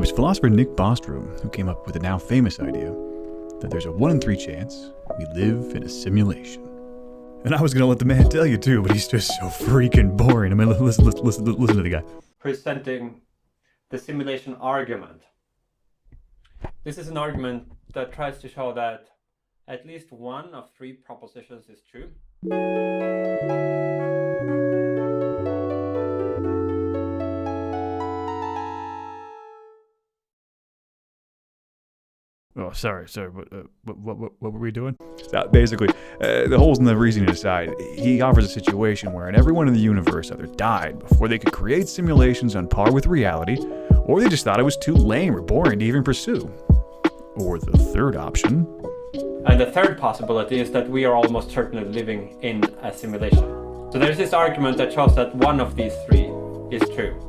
was philosopher Nick Bostrom who came up with the now famous idea that there's a 1 in 3 chance we live in a simulation. And I was going to let the man tell you too, but he's just so freaking boring. I mean, listen to the guy. Presenting the simulation argument. This is an argument that tries to show that at least one of 3 propositions is true. Oh, sorry. What were we doing? Basically, the holes in the reasoning aside, he offers a situation wherein everyone in the universe either died before they could create simulations on par with reality, or they just thought it was too lame or boring to even pursue. Or the third option. And the third possibility is that we are almost certainly living in a simulation. So there's this argument that shows that one of these 3 is true.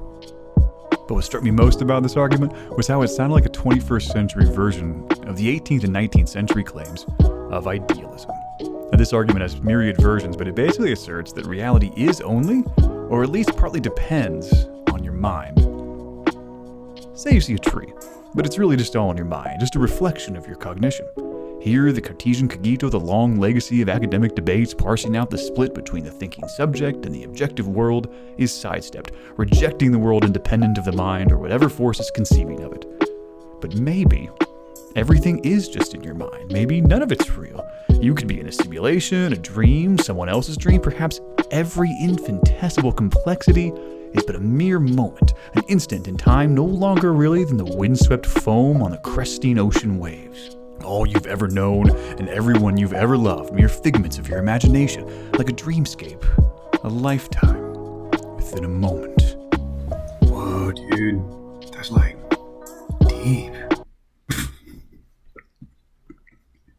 But what struck me most about this argument was how it sounded like a 21st century version of the 18th and 19th century claims of idealism. Now, this argument has myriad versions, but it basically asserts that reality is only, or at least partly depends, on your mind. Say you see a tree, but it's really just all in your mind, just a reflection of your cognition. Here, the Cartesian cogito, the long legacy of academic debates parsing out the split between the thinking subject and the objective world, is sidestepped, rejecting the world independent of the mind or whatever force is conceiving of it. But maybe everything is just in your mind. Maybe none of it's real. You could be in a simulation, a dream, someone else's dream. Perhaps every infinitesimal complexity is but a mere moment, an instant in time, no longer really than the windswept foam on the cresting ocean waves. All you've ever known and everyone you've ever loved, mere figments of your imagination, like a dreamscape, a lifetime within a moment. Whoa, dude, that's like deep.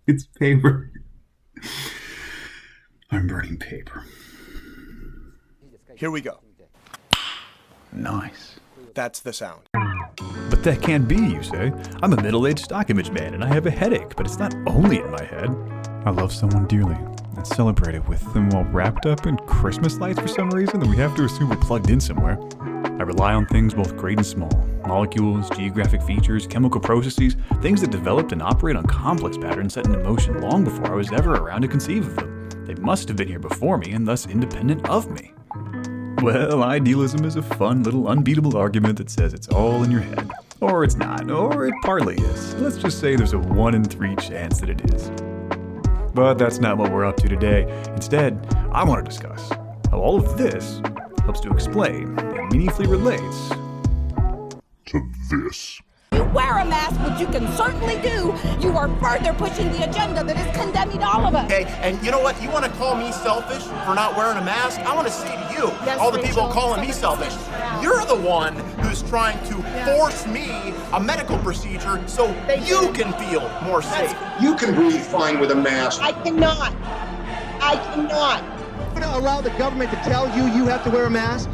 It's paper. I'm burning paper. Here we go. Nice. That's the sound. But that can't be, you say. I'm a middle-aged stock image man and I have a headache, but it's not only in my head. I love someone dearly and celebrate it with them all wrapped up in Christmas lights for some reason, then we have to assume we're plugged in somewhere. I rely on things both great and small. Molecules, geographic features, chemical processes, things that developed and operate on complex patterns set into motion long before I was ever around to conceive of them. They must have been here before me and thus independent of me. Well, idealism is a fun little unbeatable argument that says it's all in your head. Or it's not, or it partly is. Let's just say there's a 1 in 3 chance that it is. But that's not what we're up to today. Instead, I want to discuss how all of this helps to explain and meaningfully relates to this. You wear a mask, which you can certainly do. You are further pushing the agenda that is condemning all of us. Okay, and you know what? You want to call me selfish for not wearing a mask? I want to say to you, Yes, all the Rachel, people calling me selfish, you're the one who's trying to force me a medical procedure so you can feel more safe. You can breathe fine with a mask. I cannot. You're going to allow the government to tell you you have to wear a mask?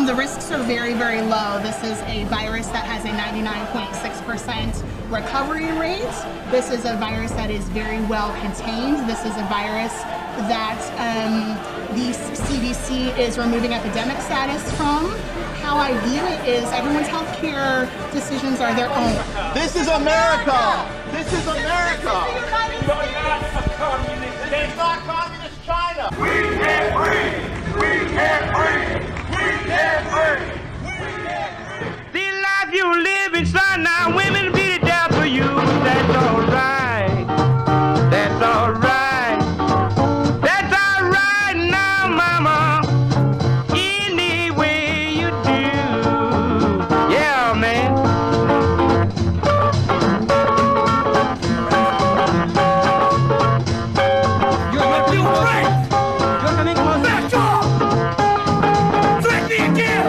The risks are very, very low. This is a virus that has a 99.6% recovery rate. This is a virus that is very well contained. This is a virus that the CDC is removing epidemic status from. How I view it is everyone's healthcare decisions are their own. This is America! This is America! This is not communist China! We can't breathe! We can't breathe! We can't breathe! The life you live inside now, women beat it down for you. That's alright. That's alright. That's alright now, mama. Any way you do. Yeah, man. You're making us You're making us Factual! Flick me again!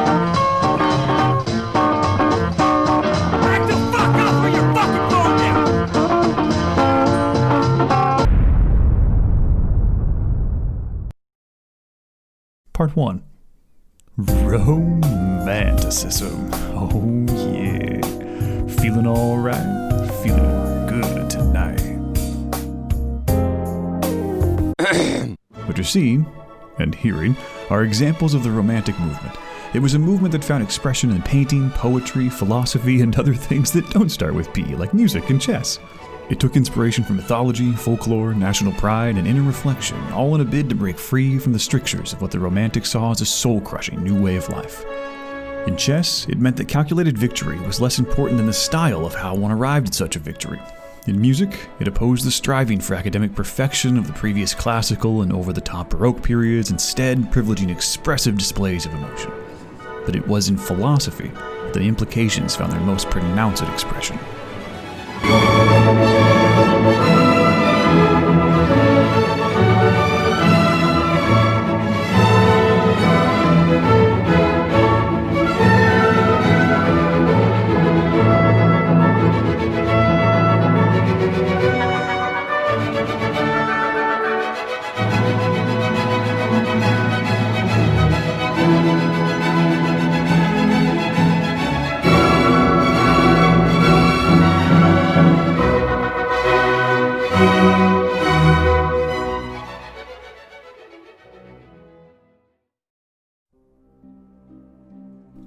Back the fuck up when you're fucking going now! Part 1. Romanticism. Oh yeah. Feeling alright? Feeling good tonight. What you're seeing and hearing are examples of the Romantic movement, It was a movement that found expression in painting, poetry, philosophy, and other things that don't start with P, like music and chess. It took inspiration from mythology, folklore, national pride, and inner reflection, all in a bid to break free from the strictures of what the Romantics saw as a soul-crushing new way of life. In chess, it meant that calculated victory was less important than the style of how one arrived at such a victory. In music, it opposed the striving for academic perfection of the previous classical and over-the-top Baroque periods, instead privileging expressive displays of emotion. But it was in philosophy that the implications found their most pronounced expression.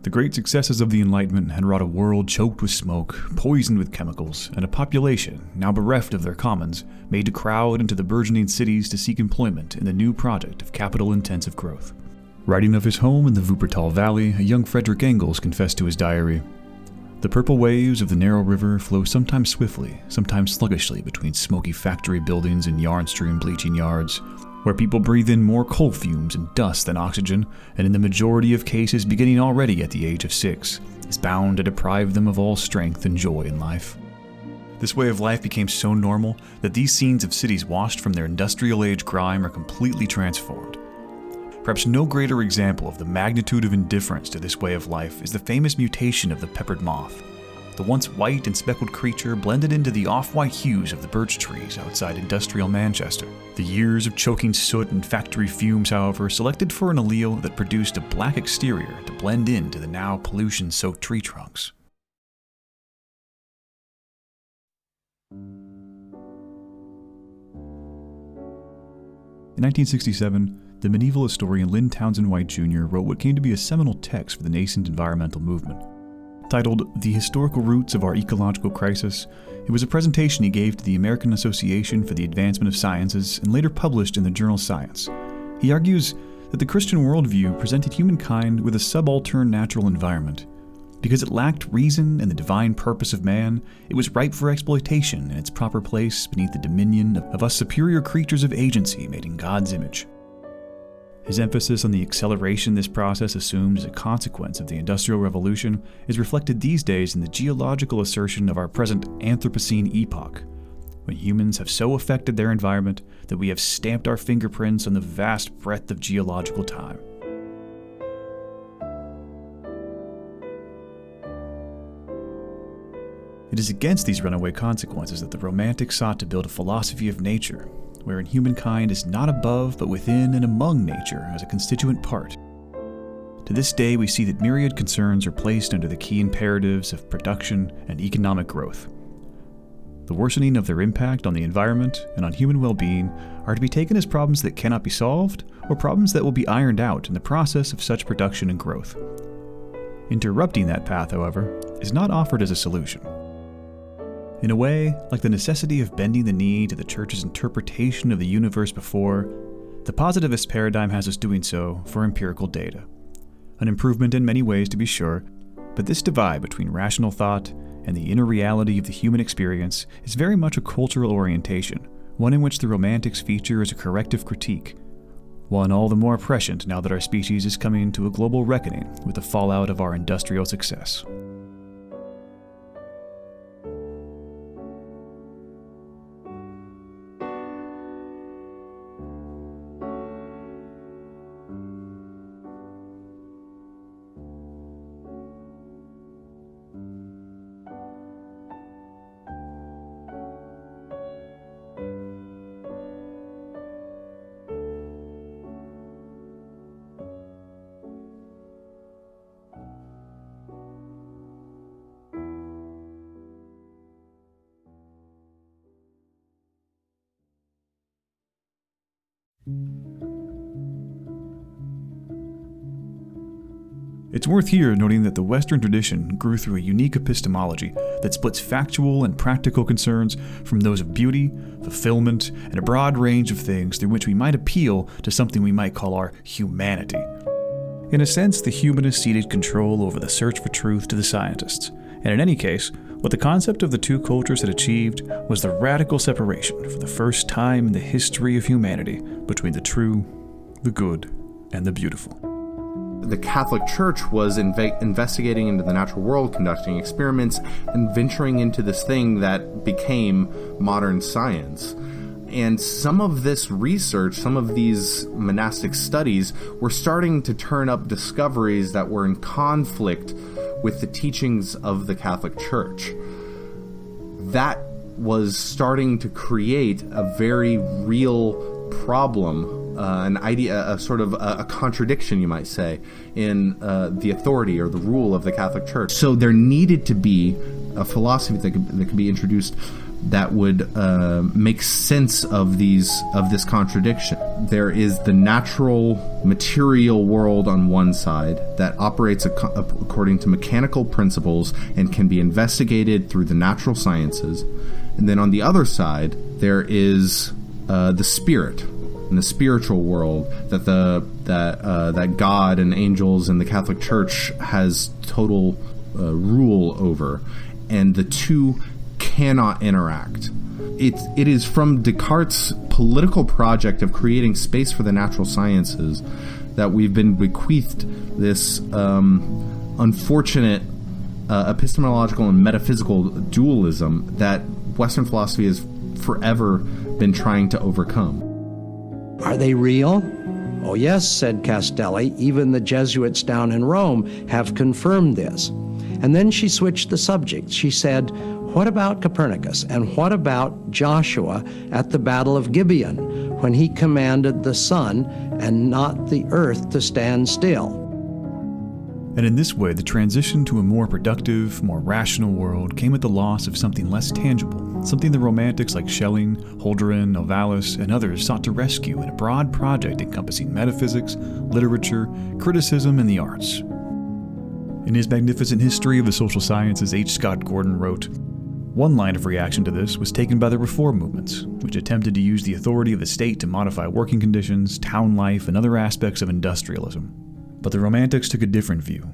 The great successes of the Enlightenment had wrought a world choked with smoke, poisoned with chemicals, and a population, now bereft of their commons, made to crowd into the burgeoning cities to seek employment in the new project of capital-intensive growth. Writing of his home in the Wuppertal Valley, a young Frederick Engels confessed to his diary, "The purple waves of the narrow river flow sometimes swiftly, sometimes sluggishly between smoky factory buildings and yarn-strewn bleaching yards, where people breathe in more coal fumes and dust than oxygen, and in the majority of cases beginning already at the age of 6, is bound to deprive them of all strength and joy in life." This way of life became so normal that these scenes of cities washed from their industrial age grime are completely transformed. Perhaps no greater example of the magnitude of indifference to this way of life is the famous mutation of the peppered moth. The once white and speckled creature blended into the off-white hues of the birch trees outside industrial Manchester. The years of choking soot and factory fumes, however, selected for an allele that produced a black exterior to blend into the now pollution-soaked tree trunks. In 1967, the medieval historian Lynn Townsend White Jr. wrote what came to be a seminal text for the nascent environmental movement. Titled The Historical Roots of Our Ecological Crisis, it was a presentation he gave to the American Association for the Advancement of Sciences and later published in the journal Science. He argues that the Christian worldview presented humankind with a subaltern natural environment. Because it lacked reason and the divine purpose of man, it was ripe for exploitation in its proper place beneath the dominion of us superior creatures of agency made in God's image. His emphasis on the acceleration this process assumed as a consequence of the Industrial Revolution is reflected these days in the geological assertion of our present Anthropocene epoch, when humans have so affected their environment that we have stamped our fingerprints on the vast breadth of geological time. It is against these runaway consequences that the Romantics sought to build a philosophy of nature, wherein humankind is not above but within and among nature as a constituent part. To this day, we see that myriad concerns are placed under the key imperatives of production and economic growth. The worsening of their impact on the environment and on human well-being are to be taken as problems that cannot be solved or problems that will be ironed out in the process of such production and growth. Interrupting that path, however, is not offered as a solution. In a way, like the necessity of bending the knee to the Church's interpretation of the universe before, the positivist paradigm has us doing so for empirical data. An improvement in many ways, to be sure, but this divide between rational thought and the inner reality of the human experience is very much a cultural orientation, one in which the Romantics feature as a corrective critique, one all the more prescient now that our species is coming to a global reckoning with the fallout of our industrial success. It's worth here noting that the Western tradition grew through a unique epistemology that splits factual and practical concerns from those of beauty, fulfillment, and a broad range of things through which we might appeal to something we might call our humanity. In a sense, the humanists ceded control over the search for truth to the scientists, and in any case, what the concept of the two cultures had achieved was the radical separation for the first time in the history of humanity between the true, the good, and the beautiful. The Catholic Church was investigating into the natural world, conducting experiments, and venturing into this thing that became modern science. And some of this research, some of these monastic studies, were starting to turn up discoveries that were in conflict with the teachings of the Catholic Church. That was starting to create a very real problem, an idea, a sort of a contradiction, you might say, in the authority or the rule of the Catholic Church. So there needed to be a philosophy that could be introduced that would make sense of this contradiction. There is the natural material world on one side that operates according to mechanical principles and can be investigated through the natural sciences, and then on the other side there is the spirit and the spiritual world that God and angels and the Catholic Church has total rule over, and the two cannot interact. It is from Descartes' political project of creating space for the natural sciences that we've been bequeathed this unfortunate epistemological and metaphysical dualism that Western philosophy has forever been trying to overcome. Are they real? Oh yes, said Castelli. Even the Jesuits down in Rome have confirmed this. And then she switched the subject. She said, what about Copernicus? And what about Joshua at the Battle of Gibeon, when he commanded the sun and not the earth to stand still? And in this way, the transition to a more productive, more rational world came at the loss of something less tangible, something the Romantics like Schelling, Holderlin, Novalis, and others sought to rescue in a broad project encompassing metaphysics, literature, criticism, and the arts. In his magnificent History of the Social Sciences, H. Scott Gordon wrote, "One line of reaction to this was taken by the reform movements, which attempted to use the authority of the state to modify working conditions, town life, and other aspects of industrialism. But the Romantics took a different view.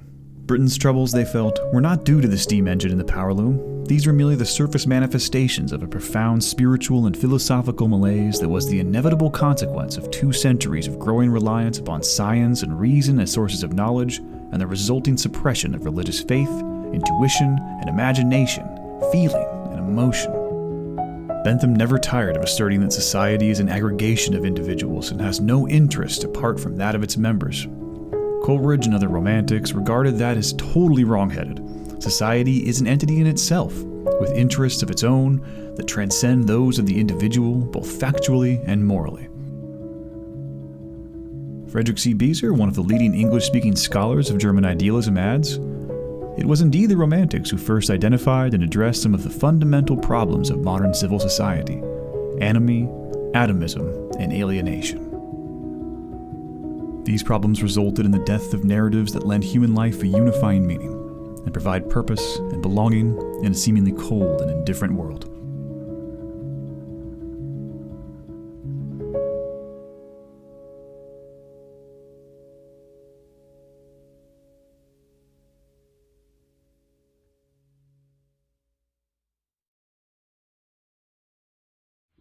Britain's troubles, they felt, were not due to the steam engine and the power loom. These were merely the surface manifestations of a profound spiritual and philosophical malaise that was the inevitable consequence of 2 centuries of growing reliance upon science and reason as sources of knowledge, and the resulting suppression of religious faith, intuition, and imagination, feeling, and emotion." Bentham never tired of asserting that society is an aggregation of individuals and has no interest apart from that of its members. Coleridge and other Romantics regarded that as totally wrong-headed. Society is an entity in itself, with interests of its own that transcend those of the individual, both factually and morally. Frederick C. Bieser, one of the leading English-speaking scholars of German idealism, adds, "It was indeed the Romantics who first identified and addressed some of the fundamental problems of modern civil society: anomie, atomism, and alienation. These problems resulted in the death of narratives that lend human life a unifying meaning and provide purpose and belonging in a seemingly cold and indifferent world."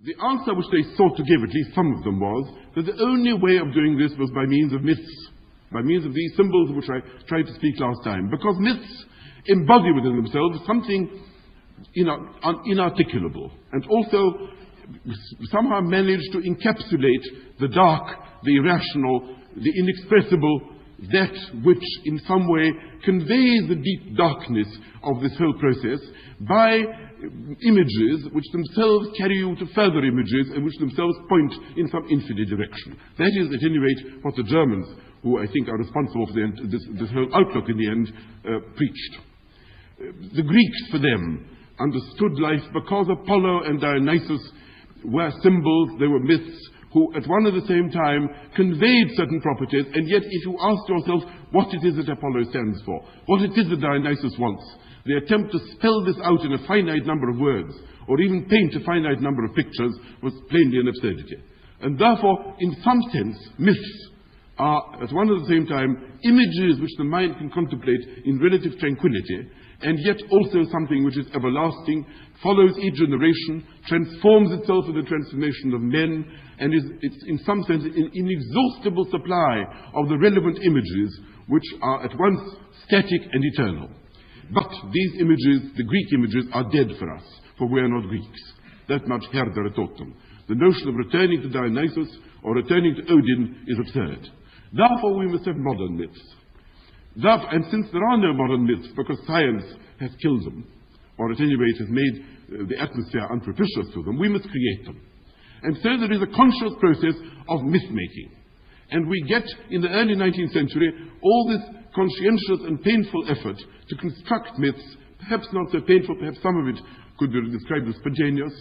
The answer which they sought to give, at least some of them, was that the only way of doing this was by means of myths, by means of these symbols which I tried to speak last time, because myths embody within themselves something inarticulable, and also somehow manage to encapsulate the dark, the irrational, the inexpressible, that which in some way conveys the deep darkness of this whole process by images which themselves carry you to further images and which themselves point in some infinite direction. That is, at any rate, what the Germans, who I think are responsible for this whole outlook in the end, preached. The Greeks, for them, understood life because Apollo and Dionysus were symbols, they were myths, who at one and the same time conveyed certain properties, and yet if you ask yourself what it is that Apollo stands for, what it is that Dionysus wants, the attempt to spell this out in a finite number of words, or even paint a finite number of pictures, was plainly an absurdity. And therefore, in some sense, myths are at one and the same time images which the mind can contemplate in relative tranquility, and yet also something which is everlasting, follows each generation, transforms itself in the transformation of men, and it's in some sense an inexhaustible supply of the relevant images which are at once static and eternal. But these images, the Greek images, are dead for us, for we are not Greeks. That much Herder taught them. The notion of returning to Dionysus or returning to Odin is absurd. Therefore we must have modern myths. And since there are no modern myths, because science has killed them, or at any rate has made the atmosphere unpropitious to them, we must create them. And so there is a conscious process of myth-making. And we get, in the early 19th century, all this conscientious and painful effort to construct myths, perhaps not so painful, perhaps some of it could be described as spontaneous,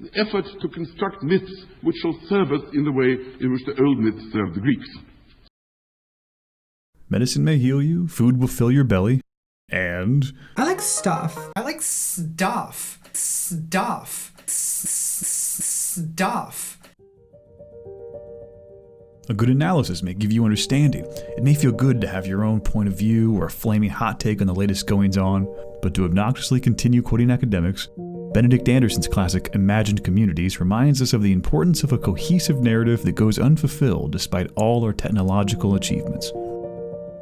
the effort to construct myths which shall serve us in the way in which the old myths served the Greeks. Medicine may heal you, food will fill your belly, and... I like stuff. I like stuff. Stuff. Stuff. A good analysis may give you understanding. It may feel good to have your own point of view or a flaming hot take on the latest goings-on, but to obnoxiously continue quoting academics, Benedict Anderson's classic Imagined Communities reminds us of the importance of a cohesive narrative that goes unfulfilled despite all our technological achievements.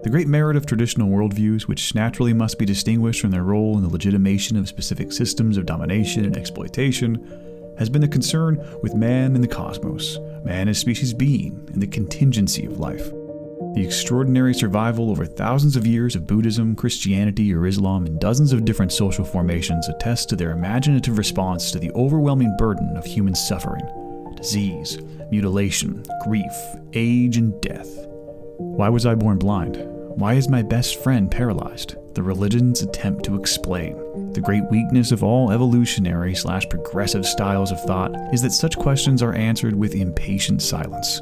The great merit of traditional worldviews, which naturally must be distinguished from their role in the legitimation of specific systems of domination and exploitation, has been the concern with man and the cosmos, man as species being, and the contingency of life. The extraordinary survival over thousands of years of Buddhism, Christianity, or Islam in dozens of different social formations attests to their imaginative response to the overwhelming burden of human suffering, disease, mutilation, grief, age, and death. Why was I born blind? Why is my best friend paralyzed? The religion's attempt to explain. The great weakness of all evolutionary/progressive styles of thought is that such questions are answered with impatient silence.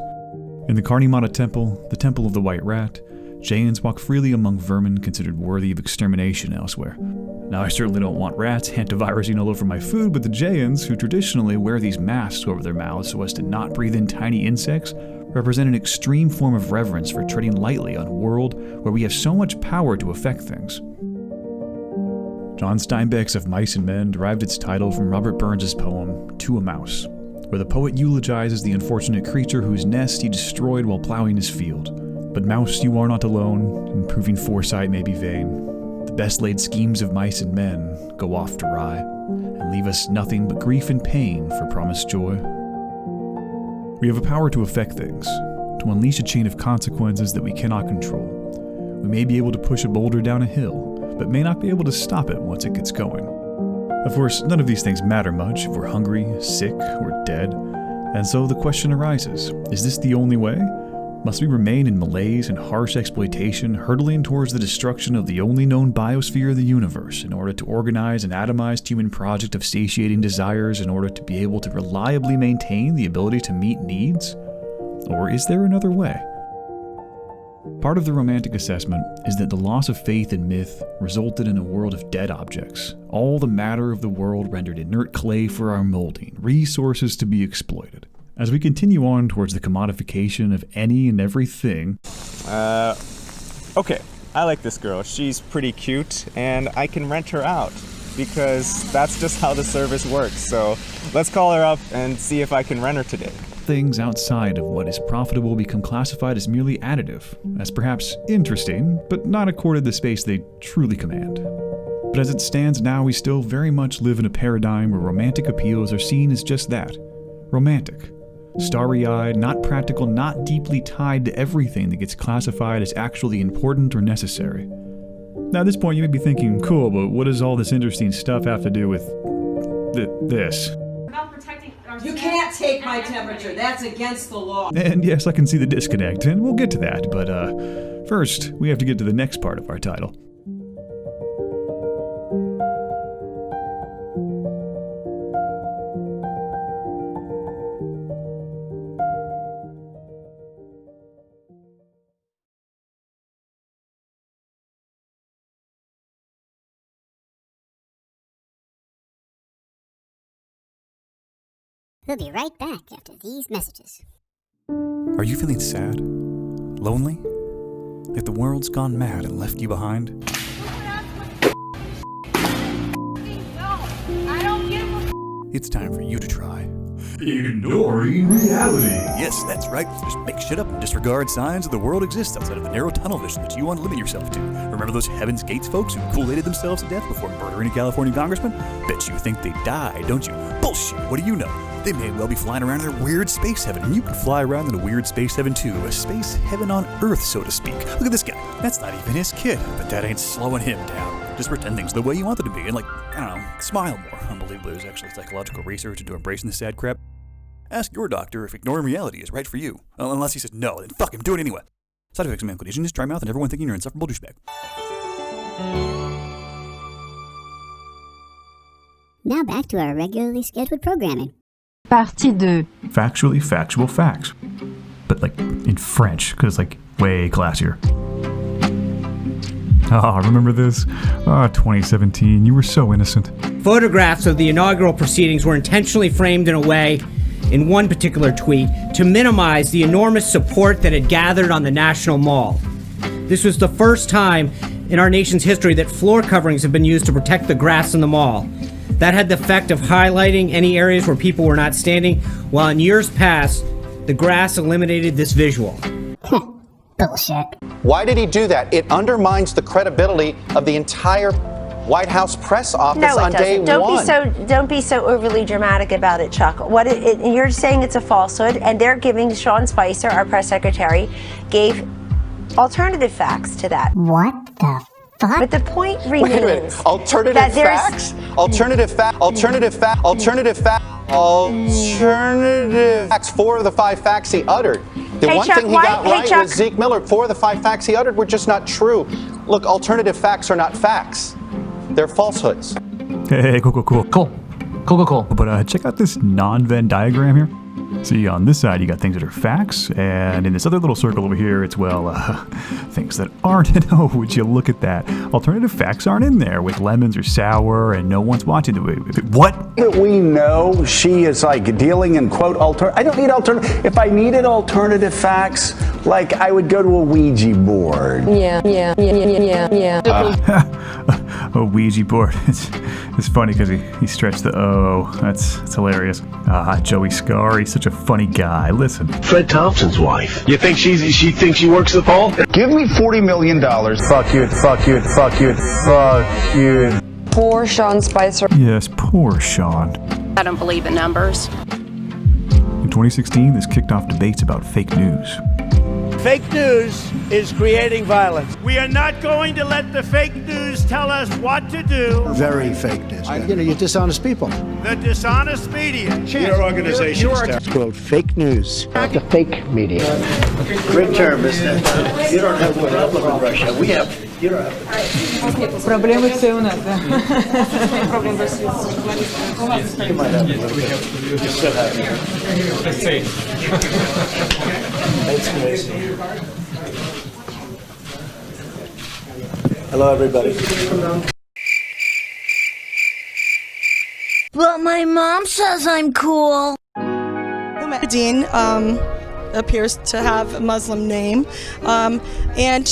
In the Karnimata Temple, the Temple of the White Rat, Jains walk freely among vermin considered worthy of extermination elsewhere. Now, I certainly don't want rats hantavirusing all over my food, but the Jains, who traditionally wear these masks over their mouths so as to not breathe in tiny insects, represent an extreme form of reverence for treading lightly on a world where we have so much power to affect things. John Steinbeck's Of Mice and Men derived its title from Robert Burns' poem, To a Mouse, where the poet eulogizes the unfortunate creature whose nest he destroyed while plowing his field. But mouse, you are not alone, and proving foresight may be vain. The best laid schemes of mice and men go oft awry, and leave us nothing but grief and pain for promised joy. We have a power to affect things, to unleash a chain of consequences that we cannot control. We may be able to push a boulder down a hill, but may not be able to stop it once it gets going. Of course, none of these things matter much if we're hungry, sick, or dead, and so the question arises, is this the only way? Must we remain in malaise and harsh exploitation, hurtling towards the destruction of the only known biosphere of the universe in order to organize an atomized human project of satiating desires in order to be able to reliably maintain the ability to meet needs? Or is there another way? Part of the romantic assessment is that the loss of faith in myth resulted in a world of dead objects, all the matter of the world rendered inert clay for our molding, resources to be exploited. As we continue on towards the commodification of any and everything... Okay, I like this girl. She's pretty cute, and I can rent her out, because that's just how the service works. So let's call her up and see if I can rent her today. Things outside of what is profitable become classified as merely additive, as perhaps interesting, but not accorded the space they truly command. But as it stands now, we still very much live in a paradigm where romantic appeals are seen as just that, romantic. Starry-eyed, not practical, not deeply tied to everything that gets classified as actually important or necessary. Now at this point you may be thinking, cool, but what does all this interesting stuff have to do with this? You can't take my temperature. That's against the law. And yes, I can see the disconnect, and we'll get to that, but first, we have to get to the next part of our title. We'll be right back after these messages. Are you feeling sad? Lonely? Like the world's gone mad and left you behind? It's time for you to try ignoring reality. Yes, that's right. Just make shit up and disregard signs that the world exists outside of the narrow tunnel vision that you want to limit yourself to. Remember those Heaven's Gates folks who Kool-Aided themselves to death before murdering a California congressman? Bet you think they died, don't you? Bullshit, what do you know? They may well be flying around in a weird space heaven, and you can fly around in a weird space heaven too. A space heaven on Earth, so to speak. Look at this guy. That's not even his kid, but that ain't slowing him down. Just pretend things the way you want them to be, and smile more. Unbelievably, there's actually psychological research into embracing the sad crap. Ask your doctor if ignoring reality is right for you. Unless he says no, then fuck him, do it anyway. Side effects of inclination is dry mouth and everyone thinking you're an insufferable douchebag. Now back to our regularly scheduled programming. Partie 2. Factually factual facts. But in French, because it's way classier. Remember this? 2017, you were so innocent. Photographs of the inaugural proceedings were intentionally framed in a way, in one particular tweet, to minimize the enormous support that had gathered on the National Mall. This was the first time in our nation's history that floor coverings have been used to protect the grass in the mall. That had the effect of highlighting any areas where people were not standing, while in years past, the grass eliminated this visual. Bullshit. Why did he do that? It undermines the credibility of the entire White House press office on day one. Don't be so overly dramatic about it, Chuck. You're saying it's a falsehood, and they're giving Sean Spicer, our press secretary, gave alternative facts to that. What the fuck? But the point remains. Wait a minute. Alternative facts? Alternative facts? Facts. 4 of the 5 facts he uttered. The one thing he got right was Zeke Miller. 4 of the 5 facts he uttered were just not true. Look, alternative facts are not facts. They're falsehoods. Hey, cool. But check out this non-Venn diagram here. See, on this side, you got things that are facts, and in this other little circle over here, it's, things that aren't. And oh, would you look at that? Alternative facts aren't in there, with lemons or sour, and no one's watching the what? That we know she is dealing in quote I don't need alternative. If I needed alternative facts, I would go to a Ouija board. Yeah. A Ouija board. It's funny because he stretched the O. That's hilarious. Joey Scar, he's such a funny guy. Listen. Fred Thompson's wife. You think she thinks she works the poll? Give me $40 million. Fuck you. Poor Sean Spicer. Yes, poor Sean. I don't believe in numbers. In 2016, this kicked off debates about fake news. Fake news is creating violence. We are not going to let the fake news tell us what to do. Very fake news. You're dishonest people. The dishonest media. Your organization is quote fake news. The fake media. Great term, isn't it? You don't have a problem in Russia. We have. You don't have. Проблеми це у нас, да. You might have a little bit. You still have it. That's crazy. Hello, everybody. But my mom says I'm cool. Dean appears to have a Muslim name, and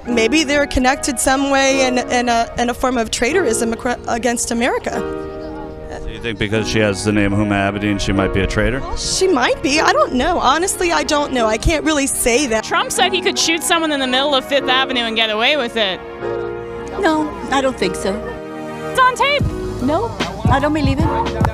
maybe they're connected some way in a form of traitorism against America. Do you think because she has the name Huma Abedin, she might be a traitor? She might be. I don't know. Honestly, I don't know. I can't really say that. Trump said he could shoot someone in the middle of Fifth Avenue and get away with it. No, I don't think so. It's on tape. No, I don't believe it.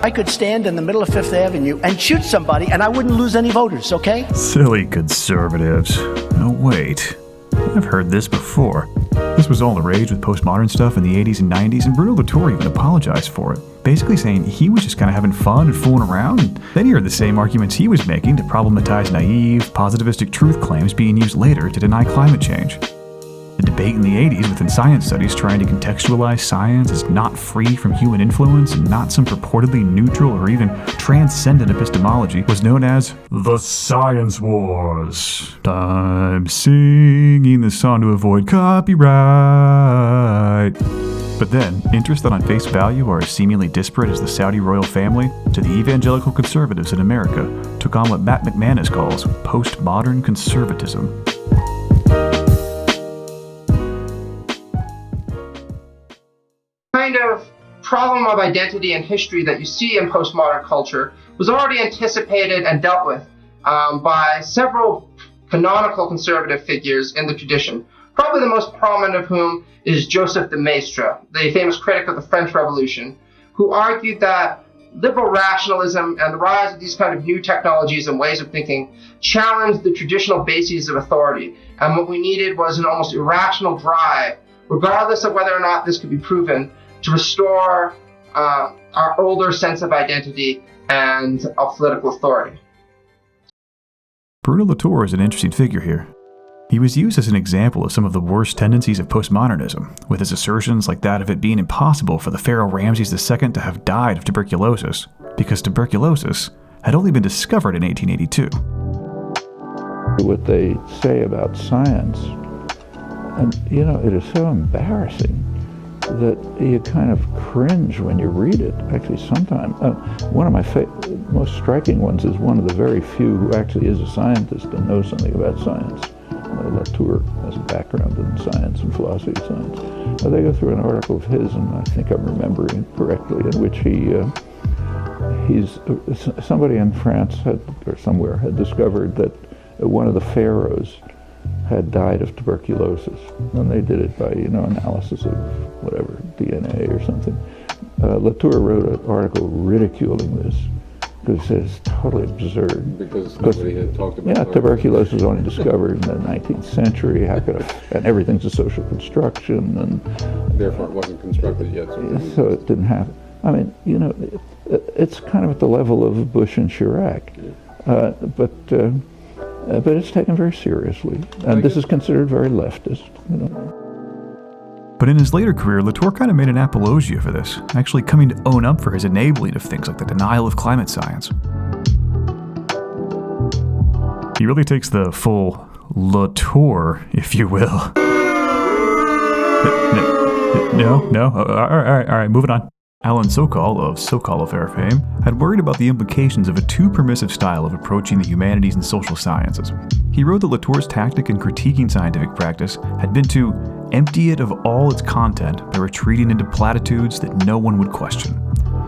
I could stand in the middle of Fifth Avenue and shoot somebody, and I wouldn't lose any voters, okay? Silly conservatives. Oh, wait. I've heard this before. This was all the rage with postmodern stuff in the 80s and 90s, and Bruno Latour even apologized for it, basically saying he was just kind of having fun and fooling around. And then you heard the same arguments he was making to problematize naive, positivistic truth claims being used later to deny climate change. The debate in the 80s within science studies trying to contextualize science as not free from human influence and not some purportedly neutral or even transcendent epistemology was known as the Science Wars. I'm singing this song to avoid copyright. But then, interests that on face value are as seemingly disparate as the Saudi royal family to the evangelical conservatives in America took on what Matt McManus calls postmodern conservatism. Kind of problem of identity and history that you see in postmodern culture was already anticipated and dealt with by several canonical conservative figures in the tradition, probably the most prominent of whom is Joseph de Maistre, the famous critic of the French Revolution, who argued that liberal rationalism and the rise of these kind of new technologies and ways of thinking challenged the traditional bases of authority, and what we needed was an almost irrational drive, regardless of whether or not this could be proven, to restore our older sense of identity and of political authority. Bruno Latour is an interesting figure here. He was used as an example of some of the worst tendencies of postmodernism, with his assertions like that of it being impossible for the Pharaoh Ramses II to have died of tuberculosis, because tuberculosis had only been discovered in 1882. What they say about science, and it is so embarrassing that you kind of cringe when you read it. Actually, sometimes one of my most striking ones is one of the very few who actually is a scientist and knows something about science. Latour has a background in science and philosophy of science. They go through an article of his, and I think I'm remembering it correctly, in which somebody in France or somewhere had discovered that one of the pharaohs had died of tuberculosis, and they did it by analysis of whatever, DNA or something. Latour wrote an article ridiculing this because he said it's totally absurd. Because nobody had talked about it. Tuberculosis was only discovered in the 19th century. How could and everything's a social construction, and therefore it wasn't constructed yet. So it didn't happen. I mean, it's kind of at the level of Bush and Chirac, but it's taken very seriously, and this is considered very leftist. But in his later career, Latour kind of made an apologia for this, actually coming to own up for his enabling of things like the denial of climate science. He really takes the full Latour, if you will. No, all right, moving on. Alan Sokal of Sokal Affair fame had worried about the implications of a too permissive style of approaching the humanities and social sciences. He wrote that Latour's tactic in critiquing scientific practice had been to empty it of all its content by retreating into platitudes that no one would question.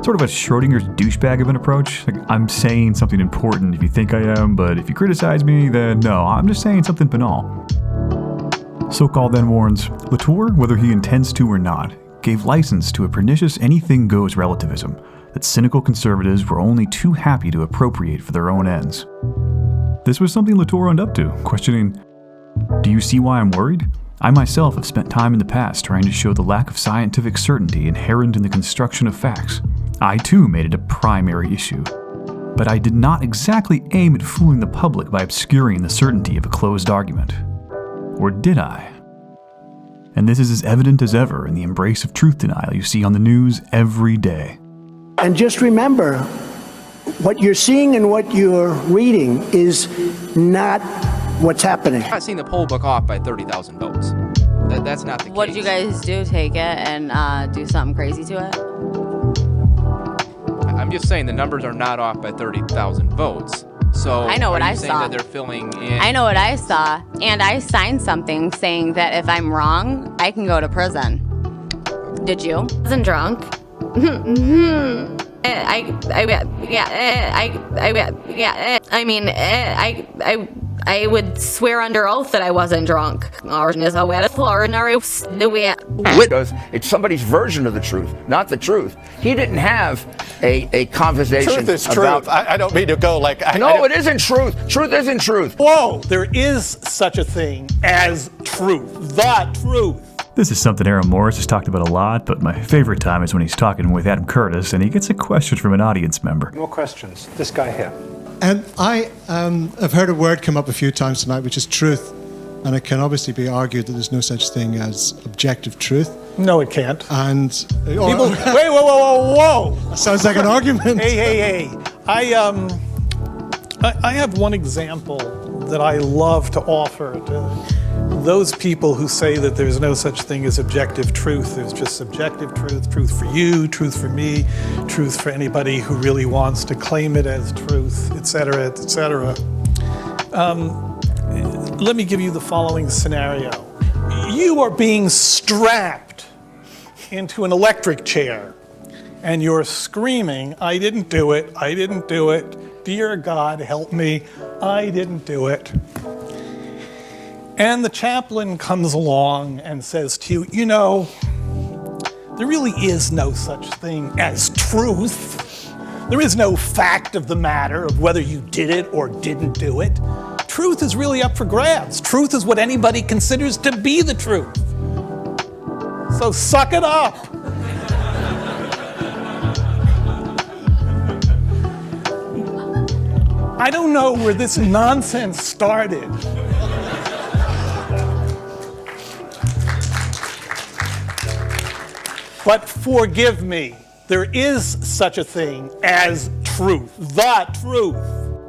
Sort of a Schrodinger's douchebag of an approach. Like, I'm saying something important if you think I am, but if you criticize me, then no, I'm just saying something banal. Sokal then warns, Latour, whether he intends to or not, gave license to a pernicious anything-goes relativism that cynical conservatives were only too happy to appropriate for their own ends. This was something Latour owned up to, questioning, do you see why I'm worried? I myself have spent time in the past trying to show the lack of scientific certainty inherent in the construction of facts. I too made it a primary issue. But I did not exactly aim at fooling the public by obscuring the certainty of a closed argument. Or did I? And this is as evident as ever in the embrace of truth denial you see on the news every day. And just remember, what you're seeing and what you're reading is not what's happening. I'm not seeing the poll book off by 30,000 votes. That's not the case. What did you guys do? Take it and do something crazy to it? I'm just saying the numbers are not off by 30,000 votes. So I know what I saying saw. That they're filling in? I know what I saw, and I signed something saying that if I'm wrong, I can go to prison. Did you? I wasn't drunk. I would swear under oath that I wasn't drunk. Because it's somebody's version of the truth, not the truth. He didn't have a conversation. Truth is about, truth. I don't mean to go like... No, it isn't truth. Truth isn't truth. Whoa, there is such a thing as truth. The truth. This is something Aaron Morris has talked about a lot, but my favorite time is when he's talking with Adam Curtis and he gets a question from an audience member. More questions. This guy here. And I have heard a word come up a few times tonight, which is truth. And it can obviously be argued that there's no such thing as objective truth. No, it can't. And people, wait, whoa! Sounds like an argument. Hey! I have one example that I love to offer to those people who say that there's no such thing as objective truth, there's just subjective truth, truth for you, truth for me, truth for anybody who really wants to claim it as truth, etc., etc. Let me give you the following scenario. You are being strapped into an electric chair and you're screaming, I didn't do it, I didn't do it, dear God, help me, I didn't do it. And the chaplain comes along and says to you, you know, there really is no such thing as truth. There is no fact of the matter of whether you did it or didn't do it. Truth is really up for grabs. Truth is what anybody considers to be the truth. So suck it up. I don't know where this nonsense started. But forgive me, there is such a thing as truth, the truth.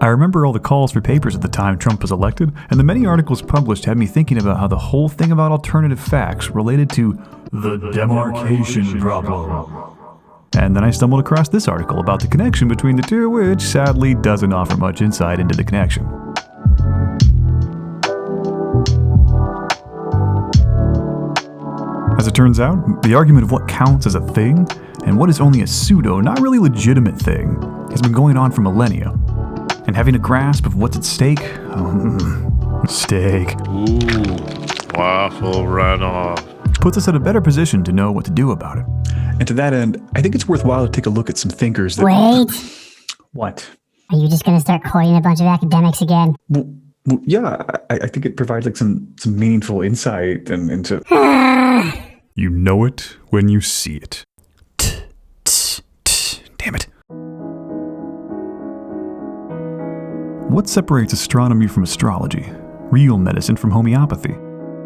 I remember all the calls for papers at the time Trump was elected, and the many articles published had me thinking about how the whole thing about alternative facts related to the demarcation problem. And then I stumbled across this article about the connection between the two, which sadly doesn't offer much insight into the connection. As it turns out, the argument of what counts as a thing and what is only a pseudo, not really legitimate thing has been going on for millennia. And having a grasp of what's at stake, steak. Ooh, waffle runoff. Puts us at a better position to know what to do about it. And to that end, I think it's worthwhile to take a look at some thinkers that... Wait. What? Are you just going to start quoting a bunch of academics again? Well, yeah, I think it provides like some meaningful insight and into... You know it when you see it. Damn it. What separates astronomy from astrology? Real medicine from homeopathy?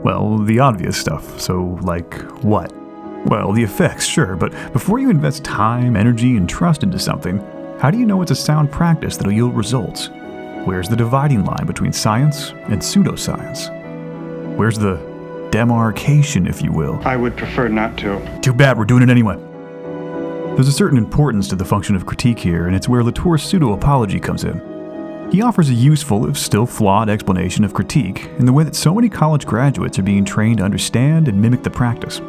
Well, the obvious stuff. So, like, what? Well, the effects, sure, but before you invest time, energy, and trust into something, how do you know it's a sound practice that'll yield results? Where's the dividing line between science and pseudoscience? Where's the demarcation, if you will? I would prefer not to. Too bad, we're doing it anyway. There's a certain importance to the function of critique here, and it's where Latour's pseudo-apology comes in. He offers a useful, if still flawed, explanation of critique in the way that so many college graduates are being trained to understand and mimic the practice.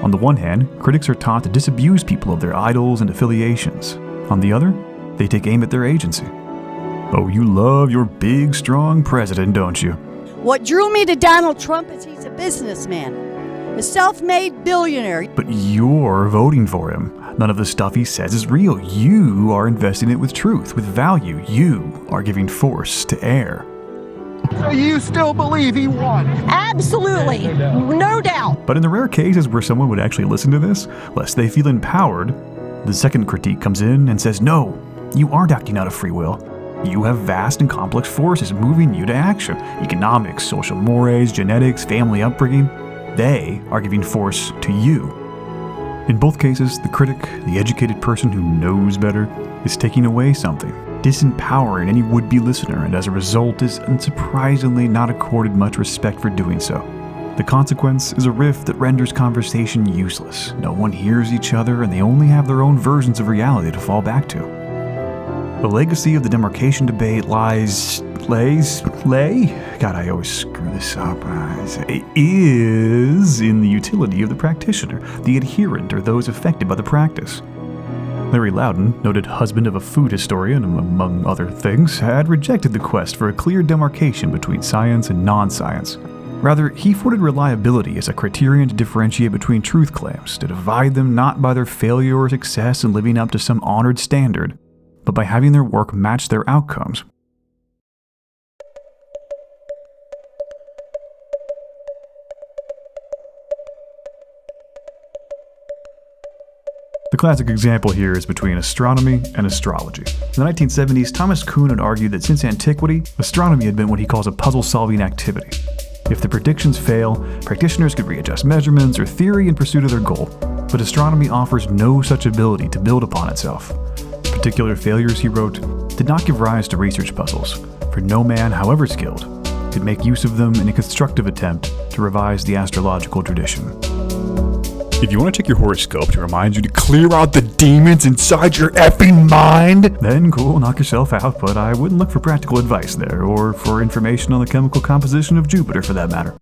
On the one hand, critics are taught to disabuse people of their idols and affiliations. On the other, they take aim at their agency. Oh, you love your big, strong president, don't you? What drew me to Donald Trump is he's a businessman, a self-made billionaire. But you're voting for him. None of the stuff he says is real. You are investing it with truth, with value. You are giving force to air. So you still believe he won? Absolutely. No doubt. But in the rare cases where someone would actually listen to this, lest they feel empowered, the second critique comes in and says, no, you aren't acting out of free will. You have vast and complex forces moving you to action. Economics, social mores, genetics, family upbringing. They are giving force to you. In both cases, the critic, the educated person who knows better, is taking away something, disempowering any would-be listener, and as a result is unsurprisingly not accorded much respect for doing so. The consequence is a rift that renders conversation useless. No one hears each other, and they only have their own versions of reality to fall back to. The legacy of the demarcation debate lies... God, I always screw this up. Is in the utility of the practitioner, the adherent, or those affected by the practice. Larry Loudon, noted husband of a food historian, among other things, had rejected the quest for a clear demarcation between science and non-science. Rather, he afforded reliability as a criterion to differentiate between truth claims, to divide them not by their failure or success in living up to some honored standard, but by having their work match their outcomes. The classic example here is between astronomy and astrology. In the 1970s, Thomas Kuhn had argued that since antiquity, astronomy had been what he calls a puzzle-solving activity. If the predictions fail, practitioners could readjust measurements or theory in pursuit of their goal, but astronomy offers no such ability to build upon itself. Particular failures, he wrote, did not give rise to research puzzles, for no man, however skilled, could make use of them in a constructive attempt to revise the astrological tradition. If you want to check your horoscope to remind you to clear out the demons inside your effing mind, then cool, knock yourself out, but I wouldn't look for practical advice there, or for information on the chemical composition of Jupiter for that matter.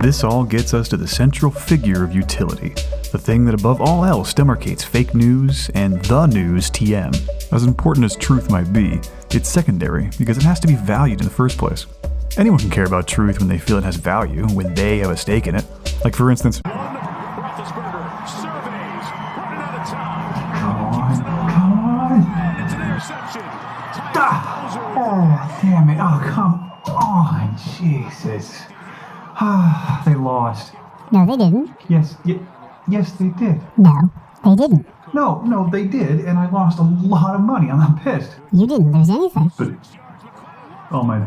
This all gets us to the central figure of utility, the thing that above all else demarcates fake news and the news TM. As important as truth might be, it's secondary because it has to be valued in the first place. Anyone can care about truth when they feel it has value, when they have a stake in it. Like for instance, Oh, damn it. Oh, come on. Jesus. Ah, they lost. No, they didn't. Yes, yes, they did. No, they didn't. No, they did, and I lost a lot of money. I'm pissed. You didn't lose anything. But, oh my,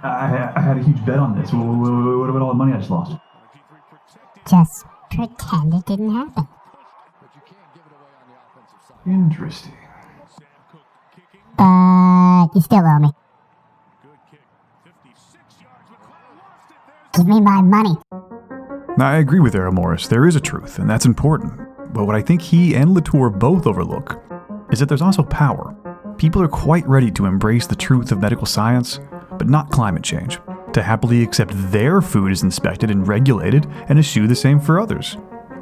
I had a huge bet on this. What about all the money I just lost? Just pretend it didn't happen. Interesting. But you still owe me. Give me my money. Now, I agree with Errol Morris. There is a truth, and that's important. But what I think he and Latour both overlook is that there's also power. People are quite ready to embrace the truth of medical science, but not climate change. To happily accept their food is inspected and regulated and eschew the same for others.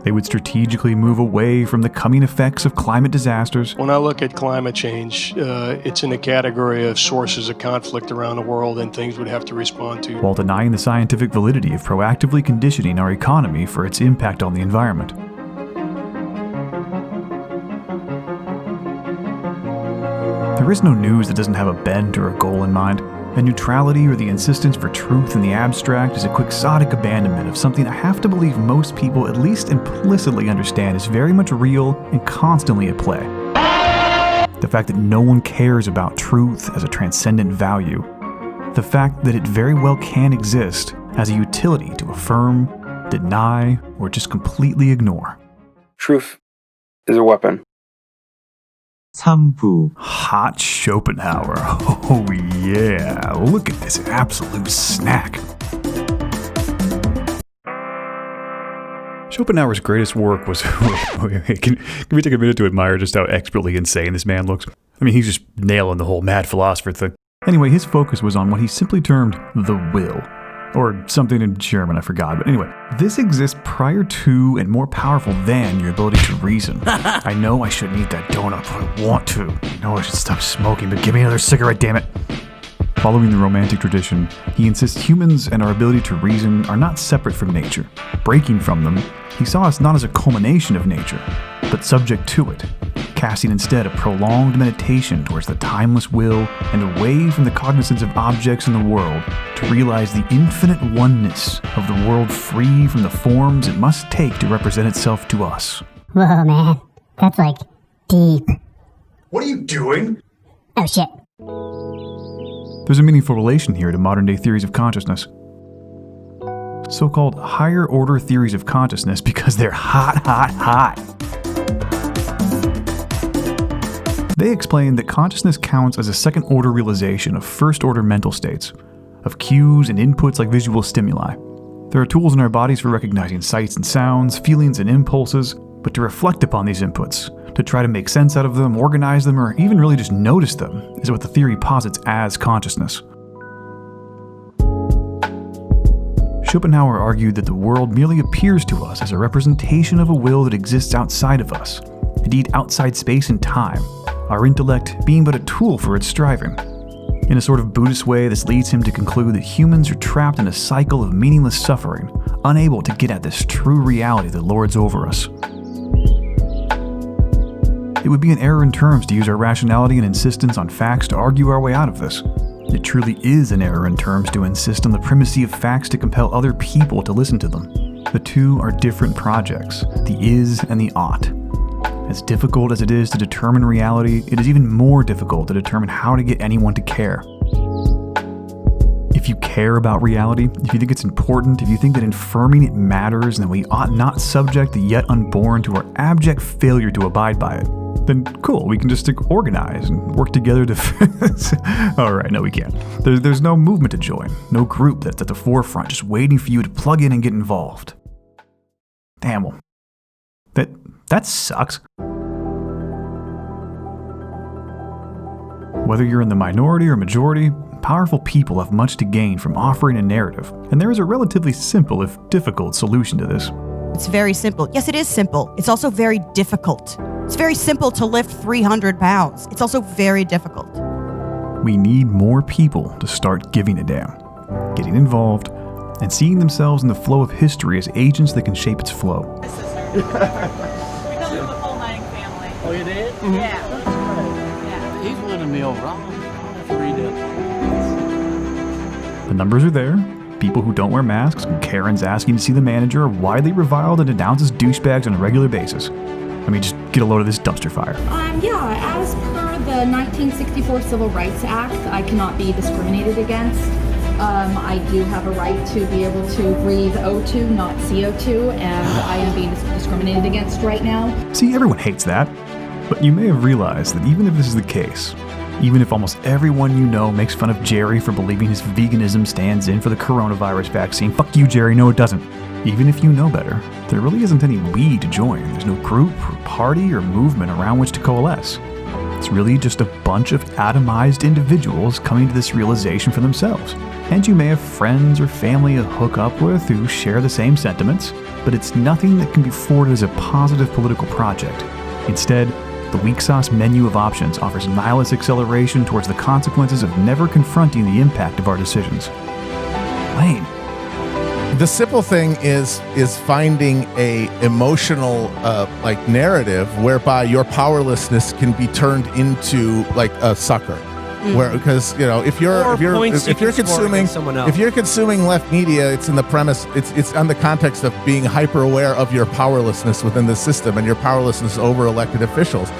They would strategically move away from the coming effects of climate disasters. When I look at climate change, it's in a category of sources of conflict around the world and things we'd have to respond to. While denying the scientific validity of proactively conditioning our economy for its impact on the environment. There is no news that doesn't have a bend or a goal in mind. And neutrality or the insistence for truth in the abstract is a quixotic abandonment of something I have to believe most people at least implicitly understand is very much real and constantly at play. The fact that no one cares about truth as a transcendent value. The fact that it very well can exist as a utility to affirm, deny, or just completely ignore. Truth is a weapon. 3부 Hot Schopenhauer. Oh yeah, look at this absolute snack. Schopenhauer's greatest work was... Can we take a minute to admire just how expertly insane this man looks? I mean, he's just nailing the whole mad philosopher thing. Anyway, his focus was on what he simply termed the will. Or something in German, I forgot. But anyway, this exists prior to and more powerful than your ability to reason. I know I shouldn't eat that donut, but I want to. I know I should stop smoking, but give me another cigarette, damn it. Following the Romantic tradition, he insists humans and our ability to reason are not separate from nature. Breaking from them, he saw us not as a culmination of nature, but subject to it, casting instead a prolonged meditation towards the timeless will and away from the cognizance of objects in the world to realize the infinite oneness of the world free from the forms it must take to represent itself to us. Whoa, man. That's like deep. What are you doing? Oh, shit. There's a meaningful relation here to modern-day theories of consciousness. So-called higher-order theories of consciousness because they're hot. They explain that consciousness counts as a second-order realization of first-order mental states, of cues and inputs like visual stimuli. There are tools in our bodies for recognizing sights and sounds, feelings and impulses, but to reflect upon these inputs, to try to make sense out of them, organize them, or even really just notice them, is what the theory posits as consciousness. Schopenhauer argued that the world merely appears to us as a representation of a will that exists outside of us, indeed outside space and time, our intellect being but a tool for its striving. In a sort of Buddhist way, this leads him to conclude that humans are trapped in a cycle of meaningless suffering, unable to get at this true reality that lords over us. It would be an error in terms to use our rationality and insistence on facts to argue our way out of this. It truly is an error in terms to insist on the primacy of facts to compel other people to listen to them. The two are different projects, the is and the ought. As difficult as it is to determine reality, it is even more difficult to determine how to get anyone to care. If if you care about reality, if you think it's important, if you think that affirming it matters and that we ought not subject the yet unborn to our abject failure to abide by it, then cool, we can just organize and work together to... Alright, no we can't. There's no movement to join, no group that's at the forefront just waiting for you to plug in and get involved. Damn, well, that sucks. Whether you're in the minority or majority, powerful people have much to gain from offering a narrative, and there is a relatively simple, if difficult, solution to this. It's very simple. Yes, it is simple. It's also very difficult. It's very simple to lift 300 pounds. It's also very difficult. We need more people to start giving a damn, getting involved, and seeing themselves in the flow of history as agents that can shape its flow. We come from the full Nine family. Oh, you did? Mm-hmm. Yeah. He's winning me over. I'll have to read it. The numbers are there. People who don't wear masks and Karens asking to see the manager are widely reviled and denounced as douchebags on a regular basis. I mean, just get a load of this dumpster fire. Yeah, as per the 1964 Civil Rights Act, I cannot be discriminated against. I do have a right to be able to breathe O2, not CO2, and I am being discriminated against right now. See, everyone hates that. But you may have realized that even if this is the case, even if almost everyone you know makes fun of Jerry for believing his veganism stands in for the coronavirus vaccine, fuck you, Jerry, no it doesn't. Even if you know better, there really isn't any we to join. There's no group or party or movement around which to coalesce. It's really just a bunch of atomized individuals coming to this realization for themselves. And you may have friends or family to hook up with who share the same sentiments, but it's nothing that can be forwarded as a positive political project. Instead, the weak sauce menu of options offers nihilist acceleration towards the consequences of never confronting the impact of our decisions. Lame. The simple thing is finding a emotional narrative whereby your powerlessness can be turned into like a sucker. Where, because if you're consuming left media, it's in the premise, it's on the context of being hyper aware of your powerlessness within the system and your powerlessness over elected officials.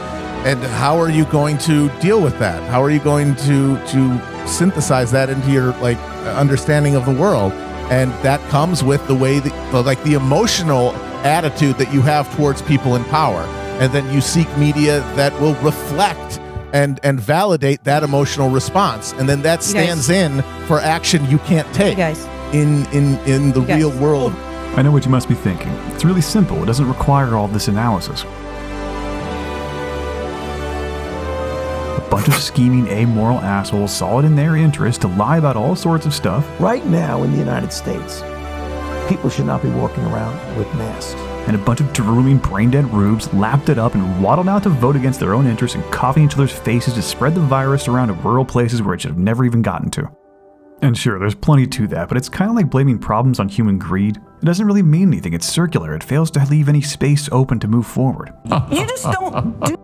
And how are you going to deal with that? How are you going to synthesize that into your understanding of the world? And that comes with the way that, the emotional attitude that you have towards people in power, and then you seek media that will reflect and validate that emotional response, and then that stands in for action you can't take in the real world. I know what you must be thinking. It's really simple. It doesn't require all this analysis. A bunch of scheming, amoral assholes saw it in their interest to lie about all sorts of stuff. Right now in the United States, people should not be walking around with masks. And a bunch of drooling, brain-dead rubes lapped it up and waddled out to vote against their own interests and coughing each other's faces to spread the virus around to rural places where it should have never even gotten to. And sure, there's plenty to that, but it's kind of like blaming problems on human greed. It doesn't really mean anything. It's circular. It fails to leave any space open to move forward. You just don't do...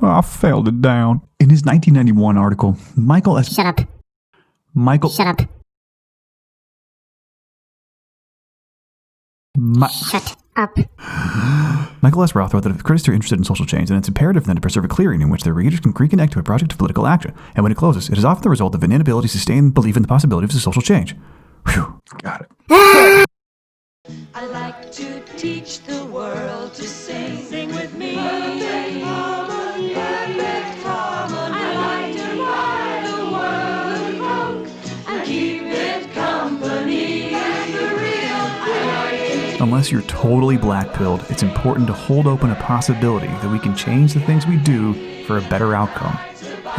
I failed it down. In his 1991 article, Michael S. Shut up. Michael... Shut up. Shut up. Michael S. Roth wrote that if critics are interested in social change, then it's imperative then to preserve a clearing in which their readers can reconnect to a project of political action. And when it closes, it is often the result of an inability to sustain belief in the possibilities of social change. Whew. Got it. I like to teach the world to sing. Sing with me. Perfect harmony. Perfect harmony. I like to ride the world and keep it company. Unless you're totally black-pilled, it's important to hold open a possibility that we can change the things we do for a better outcome.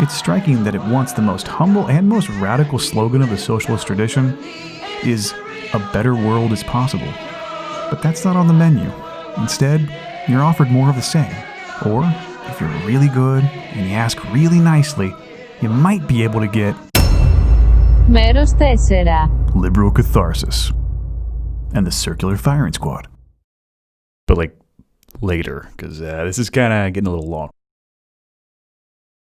It's striking that at once the most humble and most radical slogan of the socialist tradition is, "A better world is possible." But that's not on the menu. Instead, you're offered more of the same. Or, if you're really good and you ask really nicely, you might be able to get liberal catharsis and the circular firing squad. But later, because this is kind of getting a little long.